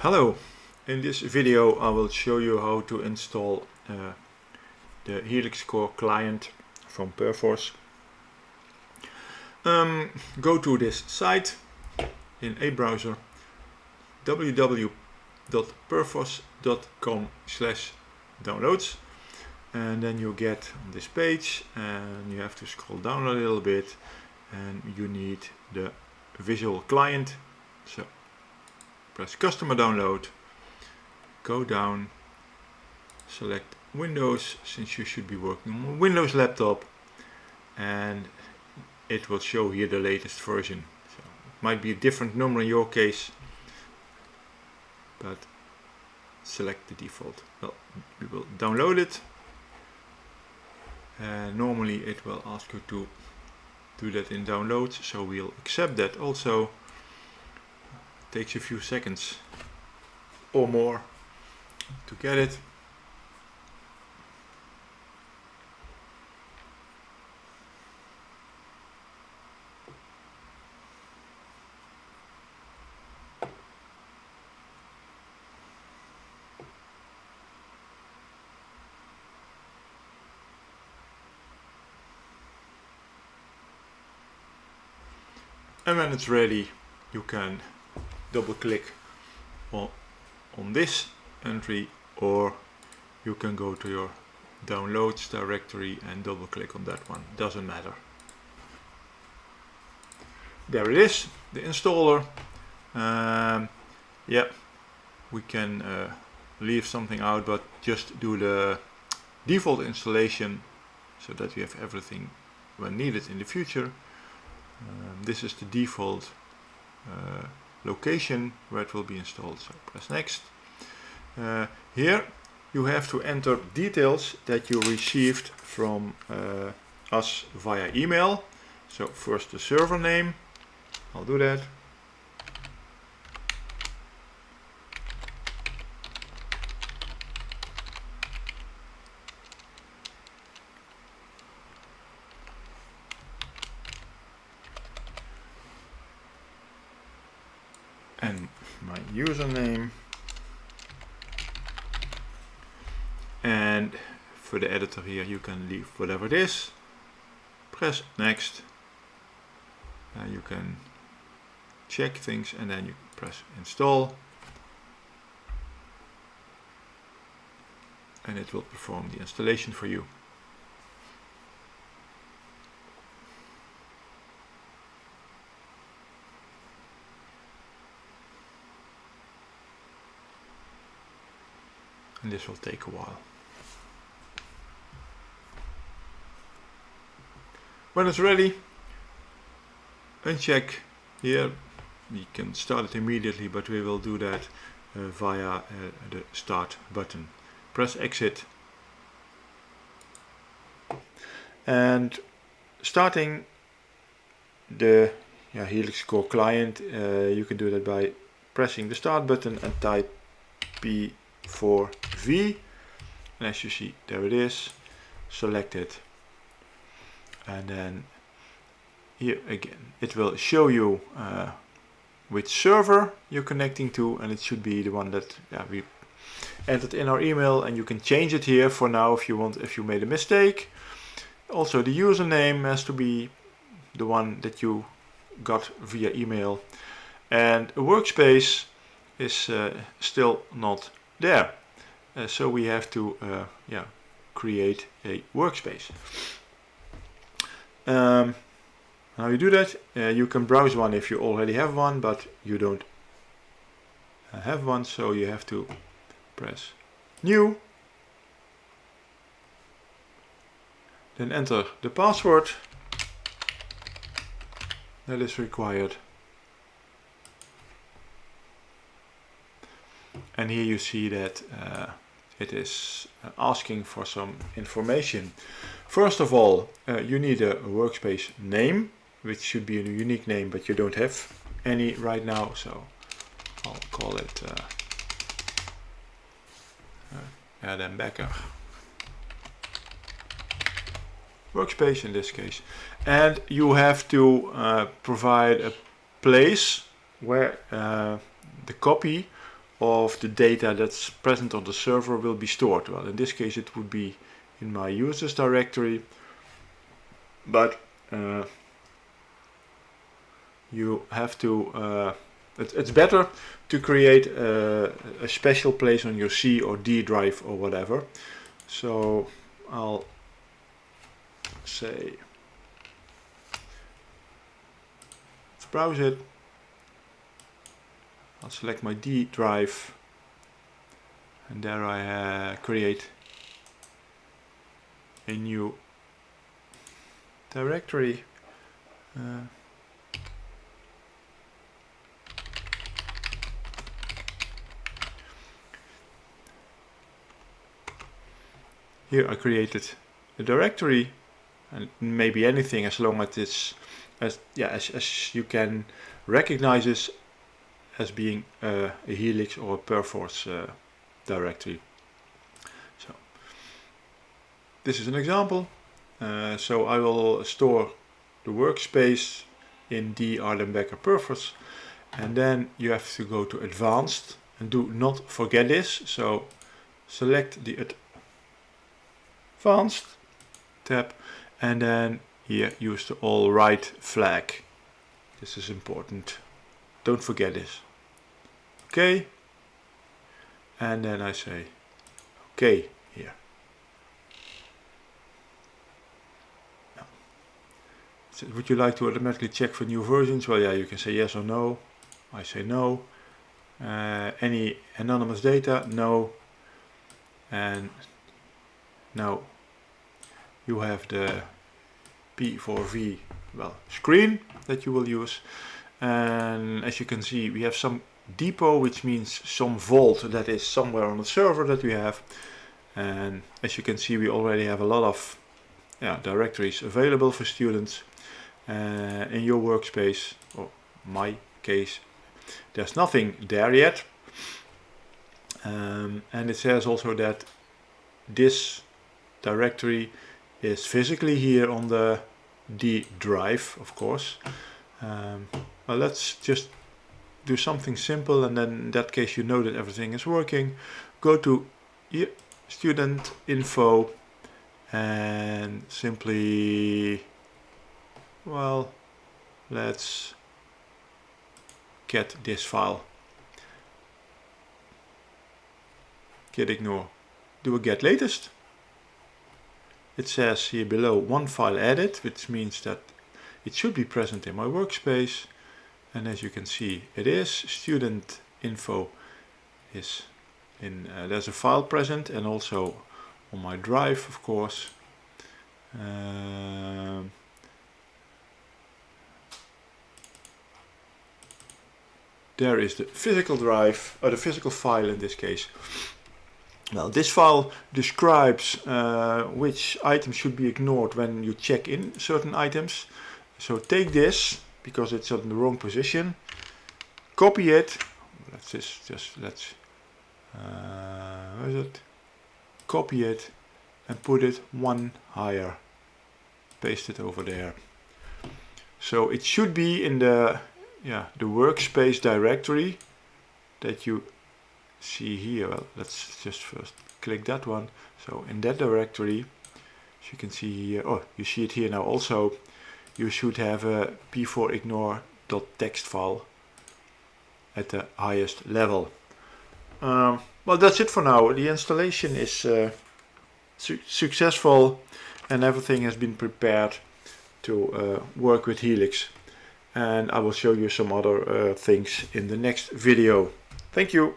Hello, in this video I will show you how to install the Helixcore client from Perforce. Go to this site in a browser, www.perforce.com/downloads, and then you get on this page and you have to scroll down a little bit and you need the visual client. So press customer download, go down, select Windows since you should be working on a Windows laptop, and it will show here the latest version. So it might be a different number in your case, but select the default. Well, we will download it. Normally it will ask you to do that in downloads, so we'll accept that also. Takes a few seconds or more to get it. And when it's ready, you can double click on this entry, or you can go to your downloads directory and double click on that one. Doesn't matter. There it is, the installer. Yeah, we can leave something out, but just do the default installation so that we have everything when needed in the future. This is the default location where it will be installed, so press next. Here you have to enter details that you received from us via email. So first the server name, I'll do that. And my username, and for the editor here you can leave whatever it is. Press next, and you can check things, and then you press install, and it will perform the installation for you. And this will take a while. When it's ready, uncheck here. We can start it immediately, but we will do that via the start button. Press exit. And starting the Helixcore client, you can do that by pressing the start button and type P4V, and as you see, there it is. Select it, and then here again it will show you which server you're connecting to, and it should be the one that we entered in our email, and you can change it here for now if you want, if you made a mistake. Also the username has to be the one that you got via email, and a workspace is still not there, so we have to create a workspace. How you do that? You can browse one if you already have one, but you don't have one, so you have to press new, then enter the password that is required. And here you see that it is asking for some information. First of all, you need a workspace name, which should be a unique name, but you don't have any right now, so I'll call it Adam Becker workspace in this case. And you have to provide a place where the copy of the data that's present on the server will be stored? Well, in this case it would be in my users directory, but you have to it's better to create a special place on your C or D drive or whatever. So I'll say, let's browse it. I'll select my D drive, and there I create a new directory. Here I created a directory, and maybe anything as long as it's as you can recognize this as being a Helix or a Perforce directory. So this is an example. So I will store the workspace in D Ardenbecker Perforce, and then you have to go to Advanced and do not forget this. So select the Advanced tab, and then here use the all right flag. This is important. Don't forget this. Okay. And then I say okay here. Now, so would you like to automatically check for new versions? Well, yeah, you can say yes or no. I say no. Any anonymous data? No. And now you have the P4V screen that you will use, and as you can see we have some depot, which means some vault that is somewhere on the server that we have, and as you can see we already have a lot of directories available for students. In your workspace, or my case, there's nothing there yet, and it says also that this directory is physically here on the D drive, of course. Well, let's just do something simple, and then in that case you know that everything is working. Go to here, student info, and simply, well, let's get this file. Git ignore. Do a get latest. It says here below one file added, which means that it should be present in my workspace, and as you can see it is. Student info is in, there's a file present, and also on my drive, of course. There is the physical drive, or the physical file in this case. Now this file describes which items should be ignored when you check in certain items. So take this, because it's in the wrong position, copy it, where is it? Copy it and put it one higher, paste it over there. So it should be in the workspace directory that you see here. Well, let's just first click that one. So in that directory, as you can see here, oh, you see it here now also, you should have a p4ignore.txt file at the highest level. Well, that's it for now. The installation is successful, and everything has been prepared to work with Helix. And I will show you some other things in the next video. Thank you.